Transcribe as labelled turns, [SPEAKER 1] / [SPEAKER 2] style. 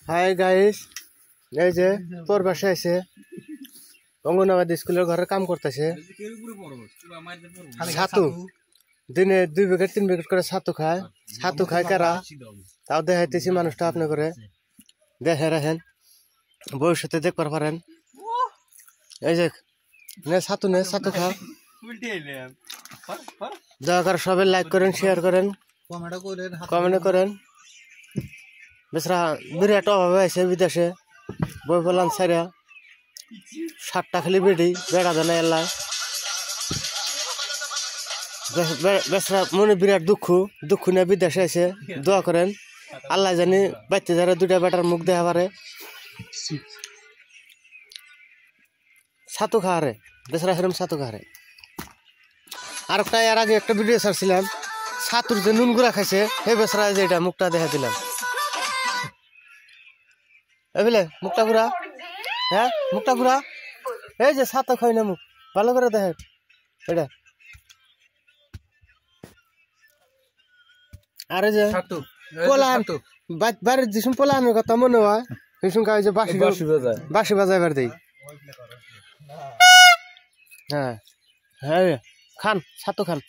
[SPEAKER 1] Hi guys, এই যে প্রবাসী আছে অঙ্গনবাড়ি স্কুলের ঘরে কাম করতেছে। ছাতু দিনে 2 প্যাকেট 3 প্যাকেট করে ছাতু খায় কারা তাও দেখাইতেছি মানুষটা আপনি করে দেখে রাখেন, ভবিষ্যতে দেখতে পারেন। এই যে ছাতু খা দয়া করে সবাই লাইক করেন, শেয়ার করেন, কমেন্ট করেন। বেচারা বিরাট অভাবে আছে বিদেশে, বই বলান সাইরা 7টা খালি বেড়া দেয় না এলায়। বেচারা মনে বিরাট দুঃখ নিয়ে বিদেশে আছে। দোয়া করেন আল্লাহ জানি বাচ্চা যারা 2টা বেটার মুখ দেখা পারে। ছাতু খাওয়ারে বেচারা সেরকম ছাতু খাওয়ারে। আর একটা এর আগে একটা ভিডিও ছাড়ছিলাম, ছাতুর যে নুন গুঁড়া খাইছে এই বেচারা যে এটা মুখটা দেখা দিলাম। বুঝলে মুখটা ঘুরা, হ্যাঁ মুখটা ঘুরা। এই যে ছাতু খাই না মুখ ভালো করে দেখেন এটা। আর এই যে পোলান বাড়ির যেসব পোলানের কথা মনে হয় সেসব খাই যে বাঁশি বাজাইবার দেই। হ্যাঁ হ্যাঁ খান ছাতু খান।